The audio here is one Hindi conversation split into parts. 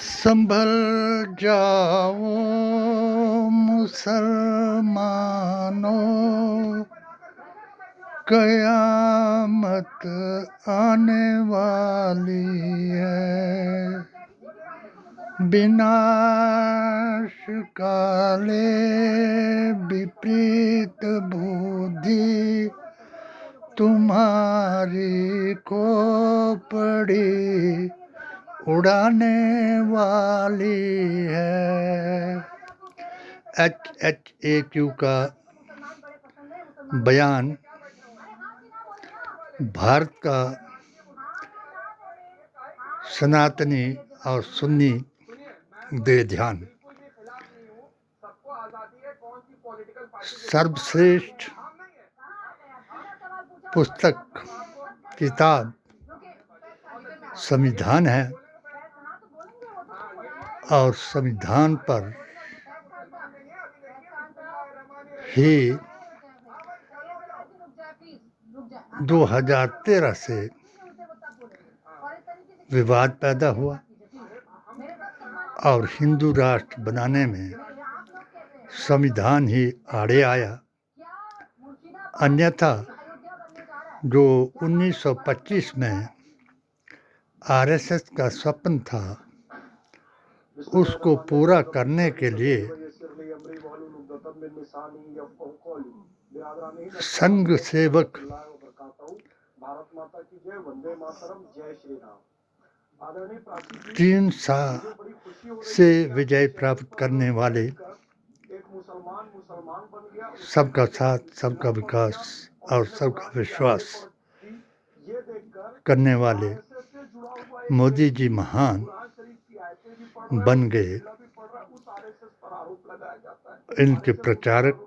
संभल जाओ मुसलमानों, क़यामत आने वाली है। विनाश काले विपरीत बुद्धि, तुम्हारी खोपड़ी उड़ाने वाली है। HHAQ का बयान भारत का सनातनी और सुन्नी ध्यान सर्वश्रेष्ठ पुस्तक किताब संविधान है और संविधान पर ही 2013 से विवाद पैदा हुआ और हिंदू राष्ट्र बनाने में संविधान ही आड़े आया। अन्यथा जो 1925 में RSS का स्वप्न था, उसको पूरा करने के लिए संघ सेवक 3 साल से विजय प्राप्त करने वाले, सबका साथ, सबका विकास और सबका विश्वास करने वाले मोदी जी महान बन गए। इनके प्रचारक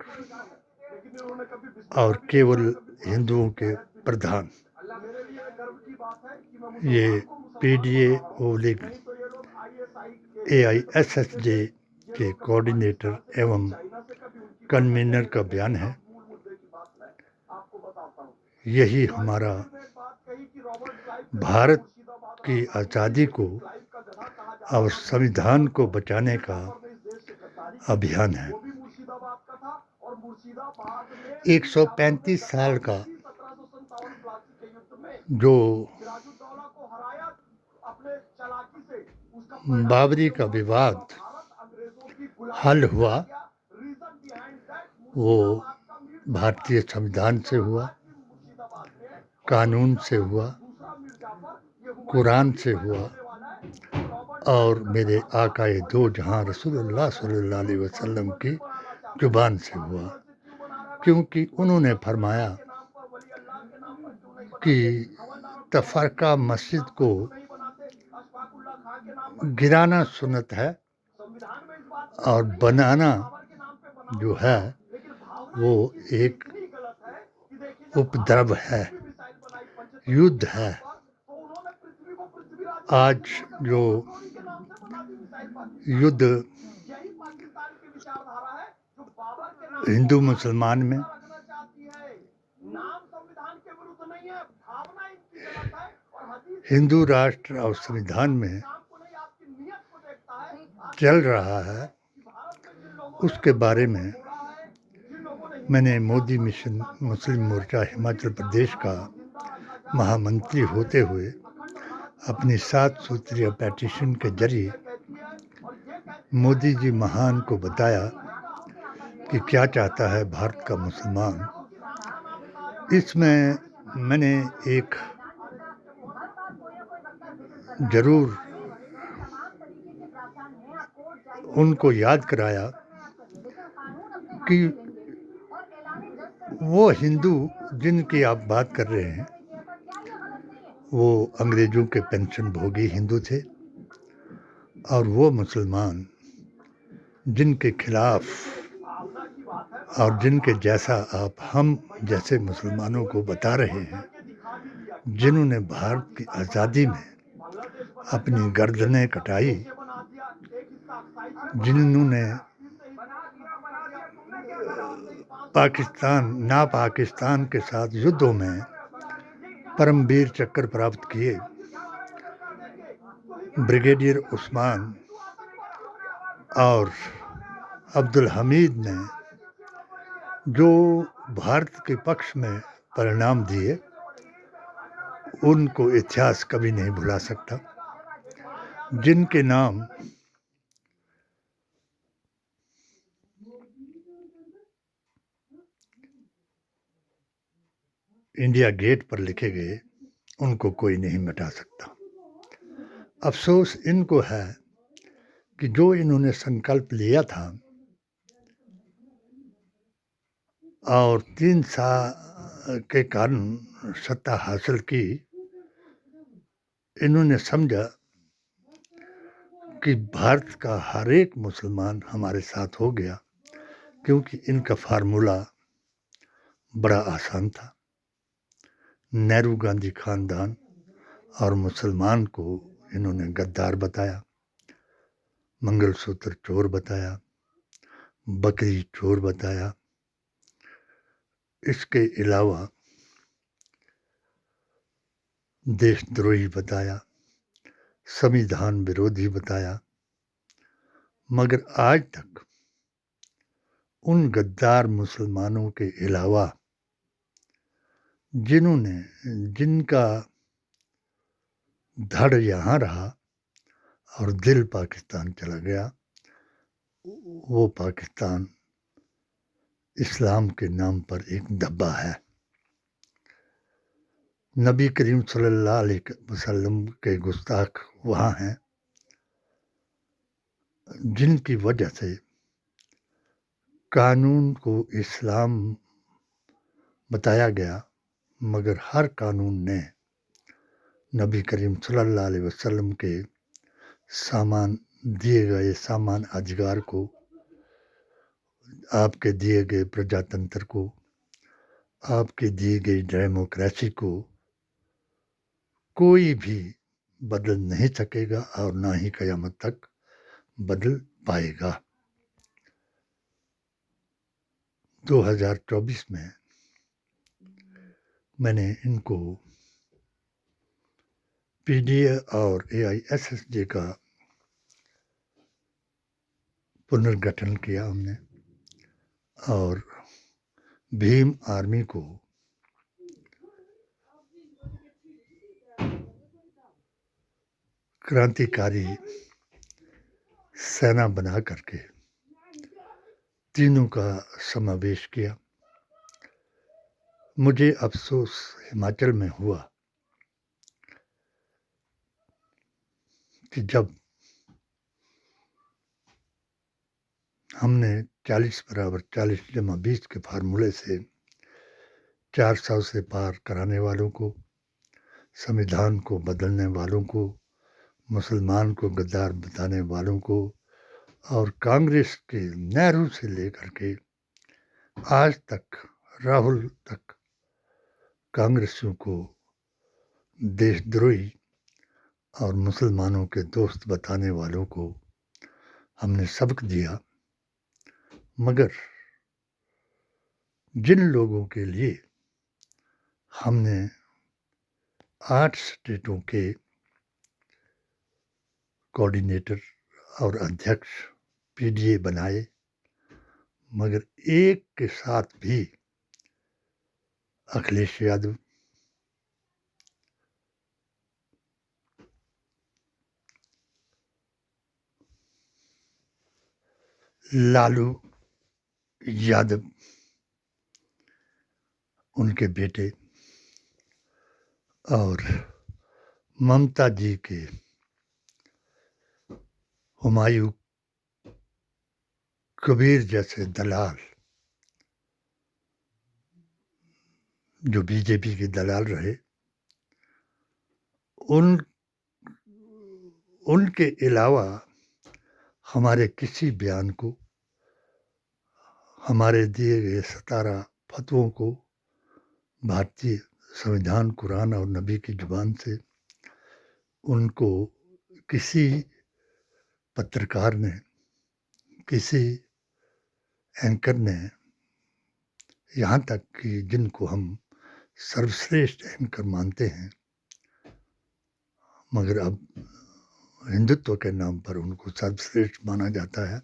और केवल हिंदुओं के प्रधान, ये PDA-AISSJ के कोऑर्डिनेटर एवं कन्वीनर का बयान है। यही हमारा भारत की आज़ादी को और संविधान को बचाने का अभियान है। 135 साल का जो बाबरी का विवाद हल हुआ, वो भारतीय संविधान से हुआ, कानून से हुआ, कुरान से हुआ और मेरे आकाए दो जहां रसूलुल्लाह सल्लल्लाहु अलैहि वसल्लम की जुबान से हुआ। क्योंकि उन्होंने फरमाया कि तफरका मस्जिद को गिराना सुन्नत है और बनाना जो है वो एक उपद्रव है, युद्ध है। आज जो युद्ध हिंदू मुसलमान में, हिंदू राष्ट्र और संविधान में चल रहा है, उसके बारे में मैंने मोदी मिशन मुस्लिम मोर्चा हिमाचल प्रदेश का महामंत्री होते हुए अपनी 7 सूत्रीय पेटिशन के जरिए मोदी जी महान को बताया कि क्या चाहता है भारत का मुसलमान। इसमें मैंने एक जरूर उनको याद कराया कि वो हिंदू जिनकी आप बात कर रहे हैं, वो अंग्रेजों के पेंशन भोगी हिंदू थे, और वो मुसलमान जिनके खिलाफ और जिनके जैसा आप हम जैसे मुसलमानों को बता रहे हैं, जिन्होंने भारत की आज़ादी में अपनी गर्दनें कटाई, जिन्होंने पाकिस्तान के साथ युद्धों में परमवीर चक्र प्राप्त किए, ब्रिगेडियर उस्मान और अब्दुल हमीद ने जो भारत के पक्ष में परिणाम दिए, उनको इतिहास कभी नहीं भुला सकता। जिनके नाम इंडिया गेट पर लिखे गए, उनको कोई नहीं मिटा सकता। अफसोस इनको है कि जो इन्होंने संकल्प लिया था और 3 साल के कारण सत्ता हासिल की, इन्होंने समझा कि भारत का हर एक मुसलमान हमारे साथ हो गया, क्योंकि इनका फार्मूला बड़ा आसान था। नेहरू गांधी खानदान और मुसलमान को इन्होंने गद्दार बताया, मंगलसूत्र चोर बताया, बकरी चोर बताया। इसके अलावा देशद्रोही बताया, संविधान विरोधी बताया। मगर आज तक उन गद्दार मुसलमानों के अलावा जिनका धड़ यहाँ रहा और दिल पाकिस्तान चला गया, वो पाकिस्तान इस्लाम के नाम पर एक धब्बा है। नबी करीम सल्लल्लाहु अलैहि वसल्लम के गुस्ताख वहाँ हैं, जिनकी वजह से कानून को इस्लाम बताया गया, मगर हर कानून ने नबी करीम सल्लल्लाहु अलैहि वसल्लम के दिए गए सामान अधिकार को, आपके दिए गए प्रजातंत्र को, आपके दिए गई डेमोक्रेसी को कोई भी बदल नहीं सकेगा और ना ही क़यामत तक बदल पाएगा। 2024 में मैंने इनको पीडीए और एआईएसएसजे का पुनर्गठन किया हमने, और भीम आर्मी को क्रांतिकारी सेना बना करके तीनों का समावेश किया। मुझे अफसोस हिमाचल में हुआ कि जब हमने 40 = 40 के फार्मूले से 400 से पार कराने वालों को, संविधान को बदलने वालों को, मुसलमान को गद्दार बताने वालों को, और कांग्रेस के नेहरू से लेकर के आज तक राहुल तक कांग्रेसियों को देशद्रोही और मुसलमानों के दोस्त बताने वालों को हमने सबक दिया। मगर जिन लोगों के लिए हमने 8 स्टेटों के कोऑर्डिनेटर और अध्यक्ष पीडीए बनाए, मगर एक के साथ भी अखिलेश यादव, लालू यादव, उनके बेटे, और ममता जी के हुमायूं कबीर जैसे दलाल, जो बीजेपी के दलाल रहे, उनके अलावा हमारे किसी बयान को, हमारे दिए गए 17 फतवों को भारतीय संविधान, कुरान और नबी की जुबान से उनको किसी पत्रकार ने, किसी एंकर ने, यहाँ तक कि जिनको हम सर्वश्रेष्ठ एंकर मानते हैं, मगर अब हिंदुत्व के नाम पर उनको सर्वश्रेष्ठ माना जाता है,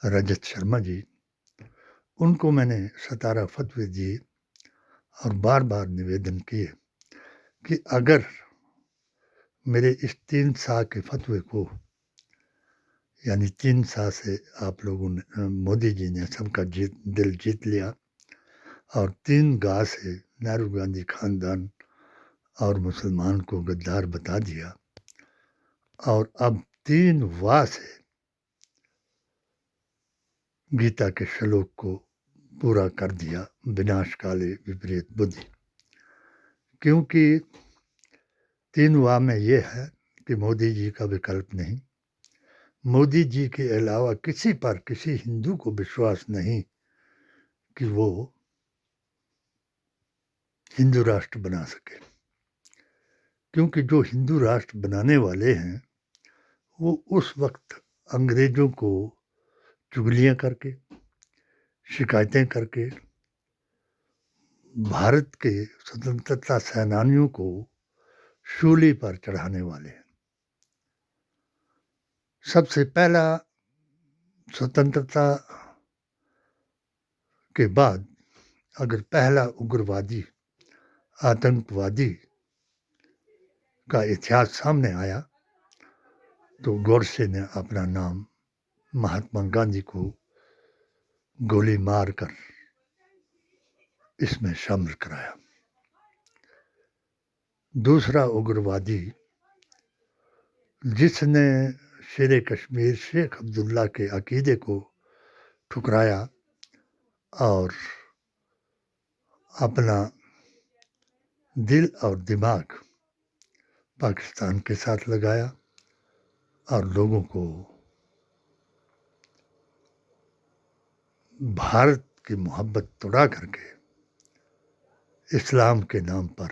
रजत शर्मा जी, उनको मैंने 17 फतवे दिए और बार बार निवेदन किए कि अगर मेरे इस 3 सा के फतवे को, यानी 3 सा से आप लोगों ने, मोदी जी ने सबका दिल जीत लिया और 3 गा से नेहरू गांधी खानदान और मुसलमान को गद्दार बता दिया और अब 3 वाह से गीता के श्लोक को पूरा कर दिया, विनाश काले विपरीत बुद्धि। क्योंकि 3 वाह में ये है कि मोदी जी का विकल्प नहीं, मोदी जी के अलावा किसी पर, किसी हिंदू को विश्वास नहीं कि वो हिंदू राष्ट्र बना सके। क्योंकि जो हिंदू राष्ट्र बनाने वाले हैं वो उस वक्त अंग्रेजों को चुगलियां करके, शिकायतें करके भारत के स्वतंत्रता सेनानियों को शूली पर चढ़ाने वाले हैं। सबसे पहला स्वतंत्रता के बाद अगर पहला उग्रवादी, आतंकवादी का इतिहास सामने आया तो गोडसे ने अपना नाम महात्मा गांधी को गोली मारकर इसमें शामिल कराया। दूसरा उग्रवादी जिसने शेर कश्मीर शेख अब्दुल्ला के अकीदे को ठुकराया और अपना दिल और दिमाग पाकिस्तान के साथ लगाया और लोगों को भारत की मोहब्बत तोड़ा करके इस्लाम के नाम पर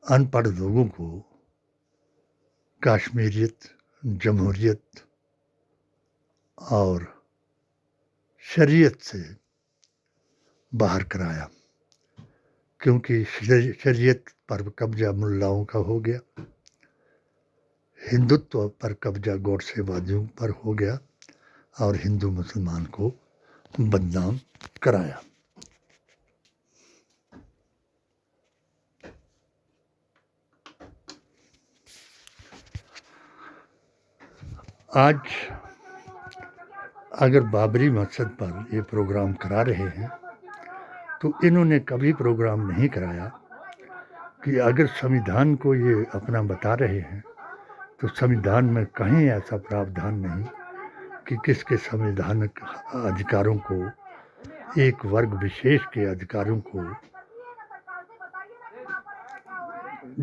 अनपढ़ लोगों को कश्मीरियत, जमहूरियत और शरीयत से बाहर कराया। क्योंकि शरीयत पर कब्जा मुल्लाओं का हो गया, हिंदुत्व पर कब्जा गोडसेवादियों पर हो गया और हिंदू मुसलमान को बदनाम कराया। आज अगर बाबरी मस्जिद पर ये प्रोग्राम करा रहे हैं तो इन्होंने कभी प्रोग्राम नहीं कराया कि अगर संविधान को ये अपना बता रहे हैं तो संविधान में कहीं ऐसा प्रावधान नहीं कि किसके संवैधानिक अधिकारों को, एक वर्ग विशेष के अधिकारों को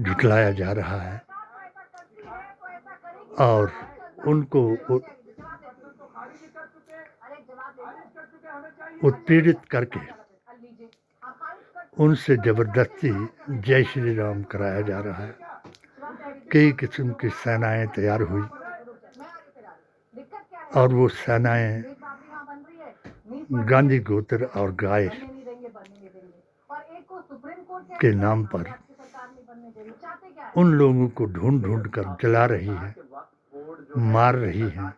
झुठलाया जा रहा है और उनको उत्पीड़ित करके उनसे जबरदस्ती जय श्री राम कराया जा रहा है। कई किस्म की सेनाएं तैयार हुई और वो सेनाएं गांधी गोत्र और गाय के नाम पर उन लोगों को ढूंढ ढूंढ कर जला रही है, मार रही है।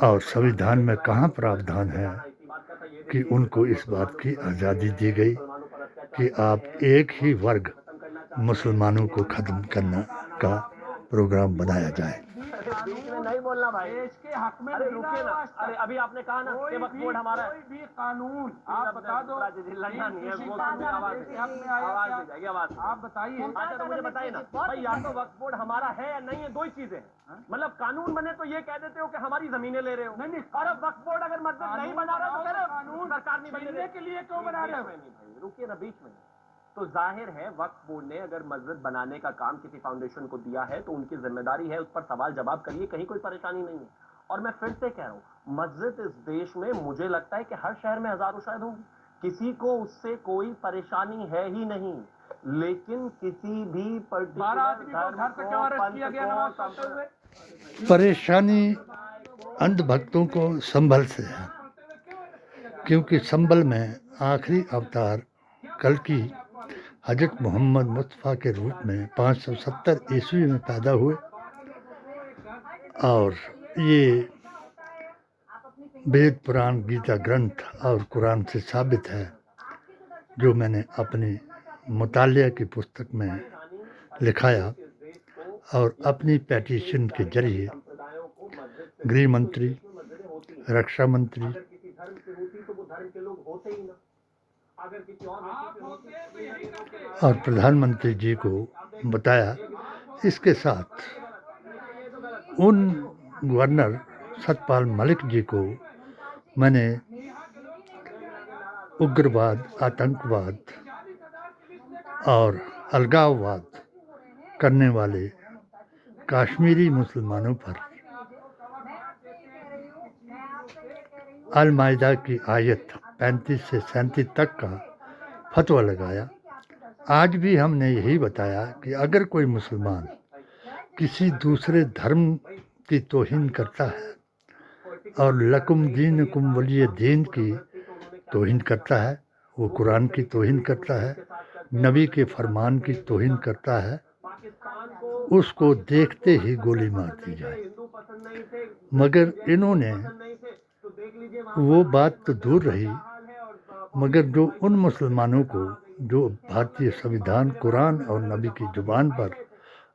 और संविधान में कहाँ प्रावधान है कि उनको इस बात की आज़ादी दी गई कि आप एक ही वर्ग मुसलमानों को ख़त्म करने का प्रोग्राम बनाया जाए। बीच में नहीं बोलना भाई, देश के हक में। अरे रुकिए ना, अरे अभी आपने कहा ना कि वक्फ बोर्ड हमारा है। कोई भी कानून आप बता दो, आवाज भी जाएगी, आवाज आप बताइए। अच्छा तो मुझे बताइए ना भाई, या तो वक्फ बोर्ड हमारा है या नहीं है, दो ही चीजें। मतलब कानून बने तो ये कह देते हो कि हमारी जमीनें ले रहे हो, नहीं, और अब वक्फ बोर्ड अगर मस्जिद नहीं बना रहे तो कह रहे कानून सरकार नहीं बनने के लिए क्यों बना रहे हो। रुकिए ना, बीच में तो जाहिर है वक्फ बोर्ड ने अगर मस्जिद बनाने का काम किसी फाउंडेशन को दिया है तो उनकी जिम्मेदारी है, उस पर सवाल जवाब करिए, कहीं कोई परेशानी नहीं है। और मैं फिर से कह रहा हूँ, मस्जिद इस देश में मुझे लगता है कि हर शहर में हजारों शायद होंगी, किसी को उससे कोई परेशानी है ही नहीं। लेकिन किसी भी परेशानी अंधभक्तों को संभल से है, क्योंकि संभल में आखिरी अवतार कल्कि हजरत मोहम्मद मुस्तफ़ा के रूप में 570 ईस्वी में पैदा हुए और ये वेद पुराण गीता ग्रंथ और कुरान से साबित है, जो मैंने अपनी मुतालिया की पुस्तक में लिखाया और अपनी पेटिशन के जरिए गृह मंत्री, रक्षा मंत्री और प्रधानमंत्री जी को बताया। इसके साथ उन गवर्नर सतपाल मलिक जी को मैंने उग्रवाद, आतंकवाद और अलगाववाद करने वाले कश्मीरी मुसलमानों पर अल माइदा की आयत 35 से 37 तक का फतवा लगाया। आज भी हमने यही बताया कि अगर कोई मुसलमान किसी दूसरे धर्म की तौहीन करता है और लकुम दीनुकुम वलिय दीन की तौहीन करता है, वो कुरान की तौहीन करता है, नबी के फरमान की तौहीन करता है, उसको देखते ही गोली मार दी जाए। मगर इन्होंने वो बात तो दूर रही, मगर जो उन मुसलमानों को जो भारतीय संविधान, कुरान और नबी की ज़ुबान पर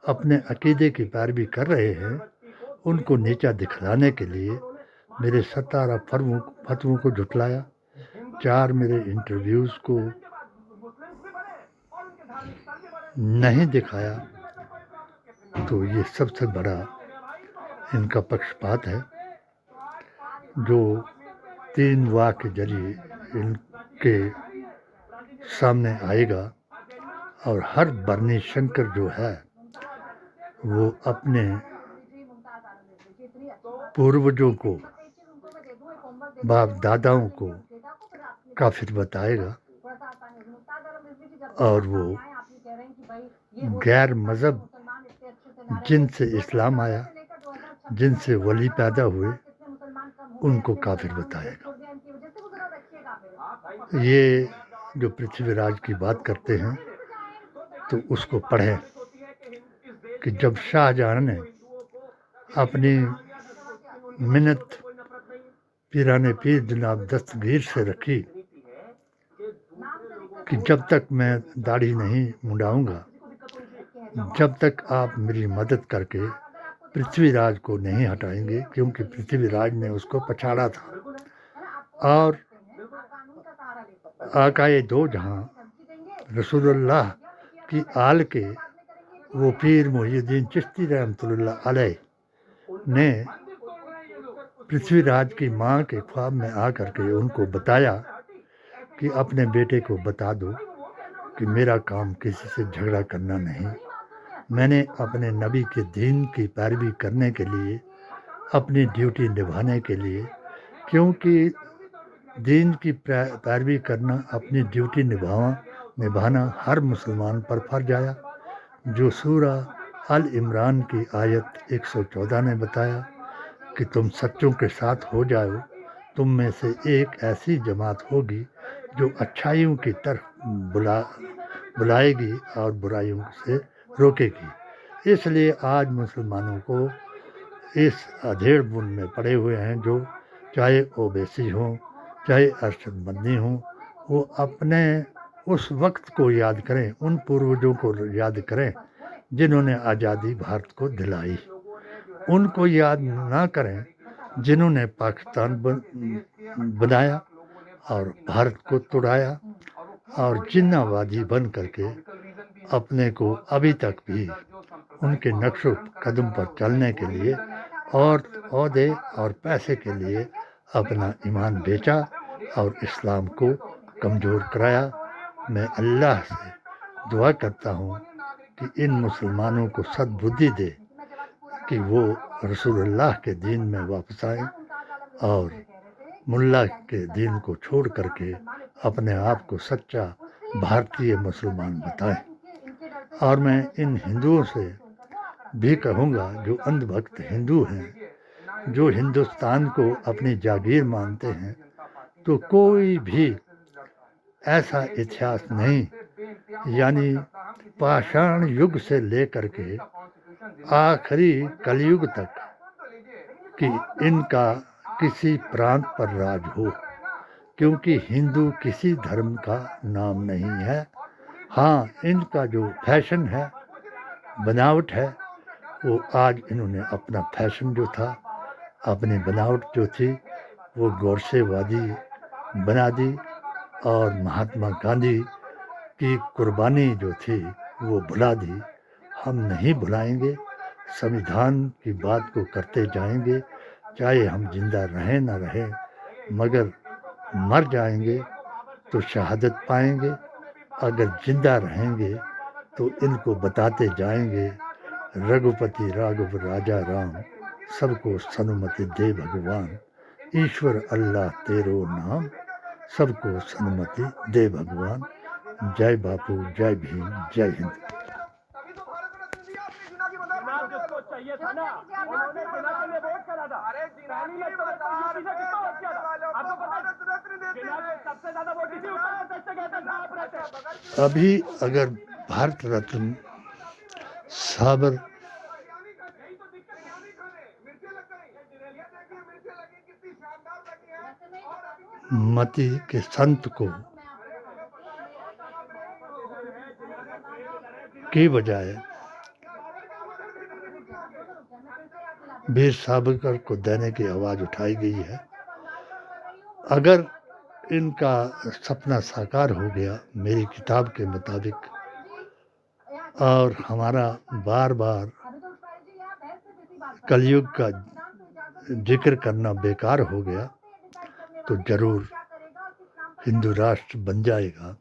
अपने अकीदे की पैरवी कर रहे हैं, उनको नीचा दिखलाने के लिए मेरे 17 फतवों को झुटलाया, 4 मेरे इंटरव्यूज़ को नहीं दिखाया। तो ये सबसे बड़ा इनका पक्षपात है, जो 3 वाक़ के जरिए इनके सामने आएगा। और हर बर्नी शंकर जो है वो अपने पूर्वजों को, बाप दादाओं को काफिर बताएगा और वो गैर मज़हब जिनसे इस्लाम आया, जिनसे वली पैदा हुए, उनको काफिर बताएगा। ये जो पृथ्वीराज की बात करते हैं तो उसको पढ़ें कि जब शाहजहां ने अपनी मिन्नत पीराने पीर जनाब दस्तगीर से रखी कि जब तक मैं दाढ़ी नहीं मुंडाऊंगा, जब तक आप मेरी मदद करके पृथ्वीराज को नहीं हटाएंगे, क्योंकि पृथ्वीराज ने उसको पछाड़ा था। और आकाए दो जहां रसूलुल्लाह की आल के वो पीर मुहीउद्दीन चिश्ती रहमतुल्लाह अलैह ने पृथ्वीराज की माँ के ख्वाब में आकर के उनको बताया कि अपने बेटे को बता दो कि मेरा काम किसी से झगड़ा करना नहीं, मैंने अपने नबी के दीन की पैरवी करने के लिए, अपनी ड्यूटी निभाने के लिए, क्योंकि दीन की पैरवी करना, अपनी ड्यूटी निभाना हर मुसलमान पर फर्ज आया, जो सूरा अल इमरान की आयत 114 ने बताया कि तुम सच्चों के साथ हो जाओ, तुम में से एक ऐसी जमात होगी जो अच्छाइयों की तरफ बुलाएगी और बुराइयों से रोकेगी। इसलिए आज मुसलमानों को इस अधेड़ बुन में पड़े हुए हैं, जो चाहे ओवैसी हों, चाहे अरशद मदनी हों, वो अपने उस वक्त को याद करें, उन पूर्वजों को याद करें जिन्होंने आज़ादी भारत को दिलाई। उनको याद ना करें जिन्होंने पाकिस्तान बनाया और भारत को तोड़ाया और जिन्नावादी बन करके अपने को अभी तक भी उनके नक्शो कदम पर चलने के लिए और ओहदे और पैसे के लिए अपना ईमान बेचा और इस्लाम को कमज़ोर कराया। मैं अल्लाह से दुआ करता हूँ कि इन मुसलमानों को सद्बुद्धि दे कि वो रसूलुल्लाह के दीन में वापस आएँ और मुल्ला के दीन को छोड़ करके अपने आप को सच्चा भारतीय मुसलमान बताएं। और मैं इन हिंदुओं से भी कहूँगा, जो अंधभक्त हिंदू हैं, जो हिंदुस्तान को अपनी जागीर मानते हैं, तो कोई भी ऐसा इतिहास नहीं यानी पाषाण युग से लेकर के आखिरी कलयुग तक कि इनका किसी प्रांत पर राज हो, क्योंकि हिंदू किसी धर्म का नाम नहीं है। हाँ, इनका जो फैशन है, बनावट है, वो आज इन्होंने अपना फैशन जो था, अपनी बनावट जो थी, वो गोरसेवादी बना दी और महात्मा गांधी की कुर्बानी जो थी वो भुला दी। हम नहीं भुलाएंगे, संविधान की बात को करते जाएंगे, चाहे हम जिंदा रहें ना रहें, मगर मर जाएंगे तो शहादत पाएंगे। अगर जिंदा रहेंगे तो इनको बताते जाएंगे, रघुपति राघव राजा राम, सबको सनुमति दे भगवान, ईश्वर अल्लाह तेरो नाम, सबको सनुमति दे भगवान। जय बापू, जय भीम, जय हिंद। जिनाब जिसको चाहिए था ना, उन्होंने जिना के लिए वोट करा था। अरे जिनाब ने कितना वोट किया था आपको पता है? जिनाब सबसे ज्यादा वोट इसी उत्तर प्रदेश से गए थे जहां आप रहते हैं। अभी अगर भारत रत्न साबर मती के संत को की बजाय वीर सावरकर को देने की आवाज़ उठाई गई है। अगर इनका सपना साकार हो गया मेरी किताब के मुताबिक, और हमारा बार बार कलयुग का जिक्र करना बेकार हो गया, तो ज़रूर हिंदू राष्ट्र बन जाएगा।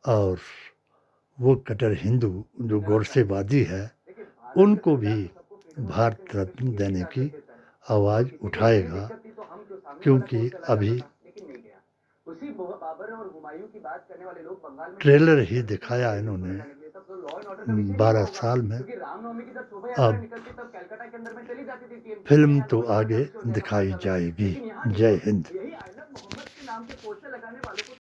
और वो कट्टर हिंदू जो गोरसेवादी है, उनको भी भारत रत्न देने की आवाज़ उठाएगा, क्योंकि अभी ट्रेलर ही दिखाया इन्होंने 12 साल में। अब फिल्म तो आगे दिखाई जाएगी। जय हिंद।